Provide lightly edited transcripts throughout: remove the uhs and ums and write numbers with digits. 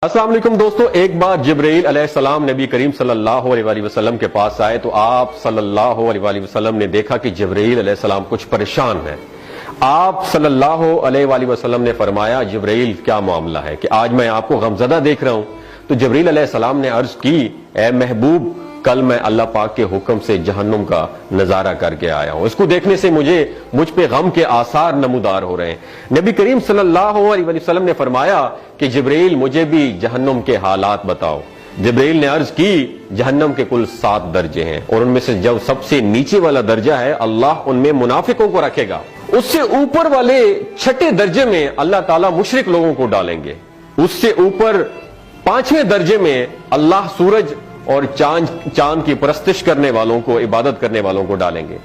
السلام علیکم دوستو، ایک بار جبرائیل علیہ السلام نبی کریم صلی اللہ علیہ وسلم کے پاس آئے تو آپ صلی اللہ علیہ وسلم نے دیکھا کہ جبرائیل علیہ السلام کچھ پریشان ہیں۔ آپ صلی اللہ علیہ وسلم نے فرمایا جبرائیل کیا معاملہ ہے کہ آج میں آپ کو غمزدہ دیکھ رہا ہوں؟ تو جبرائیل علیہ السلام نے عرض کی، اے محبوب، کل میں اللہ پاک کے حکم سے جہنم کا نظارہ کر کے آیا ہوں، اس کو دیکھنے سے مجھ پہ غم کے آثار نمودار ہو رہے ہیں۔ نبی کریم صلی اللہ علیہ وسلم نے فرمایا کہ جبرائیل مجھے بھی جہنم کے حالات بتاؤ۔ جبرائیل نے عرض کی، جہنم کے کل 7 درجے ہیں اور ان میں سے جو سب سے نیچے والا درجہ ہے اللہ ان میں منافقوں کو رکھے گا، اس سے اوپر والے 6 درجے میں اللہ تعالیٰ مشرک لوگوں کو ڈالیں گے، اس سے اوپر 5ویں درجے میں اللہ سورج اور چاند کی پرستش کرنے والوں کو، عبادت کرنے والوں کو ڈالیں گے،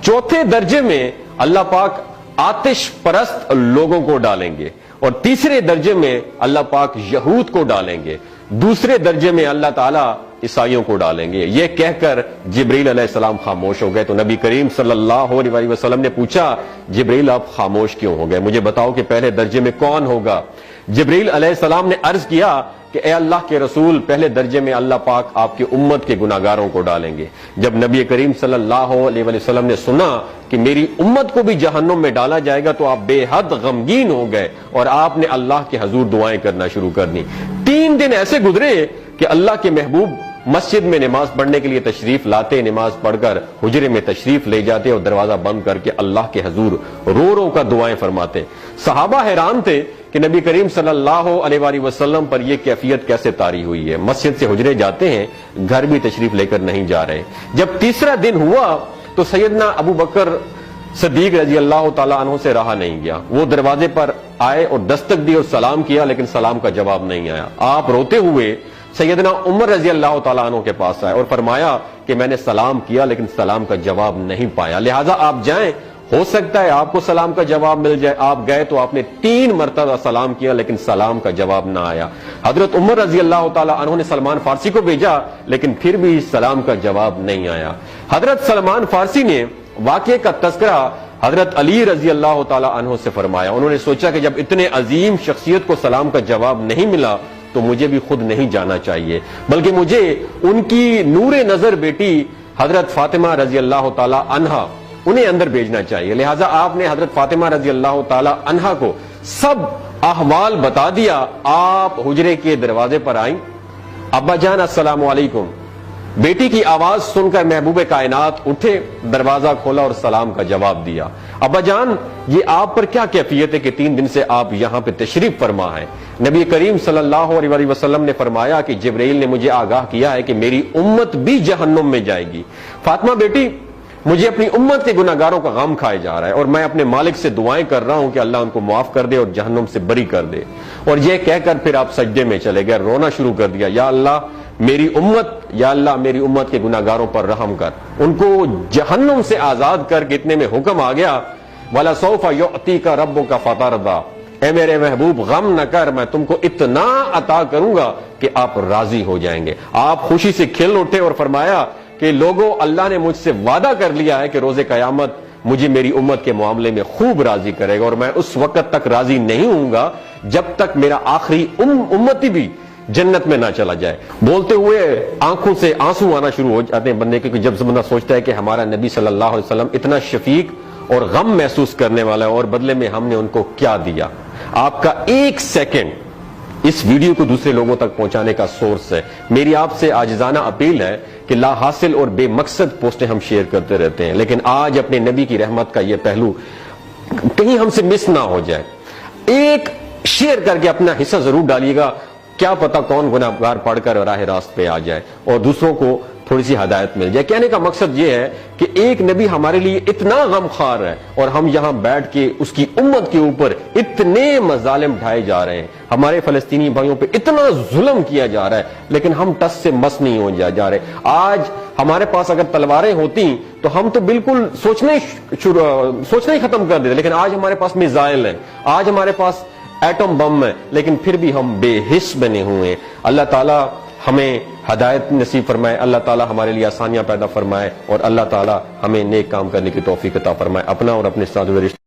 4تھے درجے میں اللہ پاک آتش پرست لوگوں کو ڈالیں گے، اور 3رے درجے میں اللہ پاک یہود کو ڈالیں گے، 2 درجے میں اللہ تعالیٰ عیسائیوں کو ڈالیں گے۔ یہ کہہ کر جبرائیل علیہ السلام خاموش ہو گئے تو نبی کریم صلی اللہ علیہ وسلم نے پوچھا، جبرائیل آپ خاموش کیوں ہو گئے؟ مجھے بتاؤ کہ پہلے درجے میں کون ہوگا؟ جبرائیل علیہ السلام نے عرض کیا کہ اے اللہ کے رسول، پہلے درجے میں اللہ پاک آپ کی امت کے گناہگاروں کو ڈالیں گے۔ جب نبی کریم صلی اللہ علیہ وسلم نے سنا کہ میری امت کو بھی جہنم میں ڈالا جائے گا تو آپ بے حد غمگین ہو گئے اور آپ نے اللہ کے حضور دعائیں کرنا شروع کر دی۔ 3 دن ایسے گزرے کہ اللہ کے محبوب مسجد میں نماز پڑھنے کے لیے تشریف لاتے، نماز پڑھ کر حجرے میں تشریف لے جاتے اور دروازہ بند کر کے اللہ کے حضور رو رو کر دعائیں فرماتے۔ صحابہ حیران تھے کہ نبی کریم صلی اللہ علیہ وسلم پر یہ کیفیت کیسے طاری ہوئی ہے، مسجد سے حجرے جاتے ہیں، گھر بھی تشریف لے کر نہیں جا رہے۔ جب 3را دن ہوا تو سیدنا ابو بکر صدیق رضی اللہ تعالیٰ عنہ سے رہا نہیں گیا، وہ دروازے پر آئے اور دستک دی اور سلام کیا، لیکن سلام کا جواب نہیں آیا۔ آپ روتے ہوئے سیدنا عمر رضی اللہ تعالیٰ عنہ کے پاس آئے اور فرمایا کہ میں نے سلام کیا لیکن سلام کا جواب نہیں پایا، لہٰذا آپ جائیں، ہو سکتا ہے آپ کو سلام کا جواب مل جائے۔ آپ گئے تو آپ نے 3 مرتبہ سلام کیا لیکن سلام کا جواب نہ آیا۔ حضرت عمر رضی اللہ تعالیٰ عنہ نے سلمان فارسی کو بھیجا لیکن پھر بھی سلام کا جواب نہیں آیا۔ حضرت سلمان فارسی نے واقعے کا تذکرہ حضرت علی رضی اللہ تعالیٰ عنہ سے فرمایا۔ انہوں نے سوچا کہ جب اتنے عظیم شخصیت کو سلام کا جواب نہیں ملا تو مجھے بھی خود نہیں جانا چاہیے، بلکہ مجھے ان کی نور نظر بیٹی حضرت فاطمہ رضی اللہ تعالیٰ عنہا انہیں اندر بھیجنا چاہیے۔ لہٰذا آپ نے حضرت فاطمہ رضی اللہ تعالیٰ عنہا کو سب احوال بتا دیا۔ آپ حجرے کے دروازے پر آئیں، ابا جان السلام علیکم۔ بیٹی کی آواز سن کر محبوب کائنات اٹھے، دروازہ کھولا اور سلام کا جواب دیا۔ ابا جان، یہ آپ پر کیا کیفیت ہے کہ 3 دن سے آپ یہاں پہ تشریف فرما ہے؟ نبی کریم صلی اللہ علیہ وسلم نے فرمایا کہ جبرائیل نے مجھے آگاہ کیا ہے کہ میری امت بھی جہنم میں جائے گی۔ فاطمہ بیٹی، مجھے اپنی امت کے گناہگاروں کا غم کھائے جا رہا ہے اور میں اپنے مالک سے دعائیں کر رہا ہوں کہ اللہ ان کو معاف کر دے اور جہنم سے بری کر دے۔ اور یہ کہہ کر پھر آپ سجدے میں چلے گئے، رونا شروع کر دیا، یا اللہ میری امت کے گناہگاروں پر رحم کر، ان کو جہنم سے آزاد کر کے اتنے میں حکم آ گیا، وَلَسَوْفَ يُعْطِيكَ رَبُّكَ فَتَرْضَىٰ، اے میرے محبوب غم نہ کر، میں تم کو اتنا عطا کروں گا کہ آپ راضی ہو جائیں گے۔ آپ خوشی سے کھل اٹھے اور فرمایا کہ لوگوں، اللہ نے مجھ سے وعدہ کر لیا ہے کہ روز قیامت مجھے میری امت کے معاملے میں خوب راضی کرے گا، اور میں اس وقت تک راضی نہیں ہوں گا جب تک میرا آخری امتی بھی جنت میں نہ چلا جائے۔ بولتے ہوئے آنکھوں سے آنسو آنا شروع ہو جاتے ہیں بندے کے، جب بندہ سوچتا ہے کہ ہمارا نبی صلی اللہ علیہ وسلم اتنا شفیق اور غم محسوس کرنے والا ہے اور بدلے میں ہم نے ان کو کیا دیا۔ آپ کا 1 سیکنڈ اس ویڈیو کو دوسرے لوگوں تک پہنچانے کا سورس ہے۔ میری آپ سے عاجزانہ اپیل ہے کہ لا حاصل اور بے مقصد پوسٹیں ہم شیئر کرتے رہتے ہیں، لیکن آج اپنے نبی کی رحمت کا یہ پہلو کہیں ہم سے مس نہ ہو جائے۔ ایک شیئر کر کے اپنا حصہ ضرور ڈالیے گا، کیا پتہ کون گناہگار پڑھ کر راہ راست پہ آ جائے اور دوسروں کو تھوڑی سی ہدایت مل جائے۔ کہنے کا مقصد یہ ہے کہ ایک نبی ہمارے لیے اتنا غم خوار ہے اور ہم یہاں بیٹھ کے اس کی امت کے اوپر اتنے مظالم ڈھائے جا رہے ہیں، ہمارے فلسطینی بھائیوں پہ اتنا ظلم کیا جا رہا ہے، لیکن ہم ٹس سے مس نہیں ہو جا رہے۔ آج ہمارے پاس اگر تلواریں ہوتی تو ہم تو بالکل سوچنا ہی ختم کر دیتے، لیکن آج ہمارے پاس میزائل ہیں، آج ہمارے پاس ایٹم بم ہے، لیکن پھر بھی ہم بے حس بنے ہوئے ہیں۔ اللہ تعالیٰ ہمیں ہدایت نصیب فرمائے، اللہ تعالیٰ ہمارے لیے آسانیاں پیدا فرمائے اور اللہ تعالیٰ ہمیں نیک کام کرنے کی توفیق عطا فرمائے۔ اپنا اور اپنے ساتھ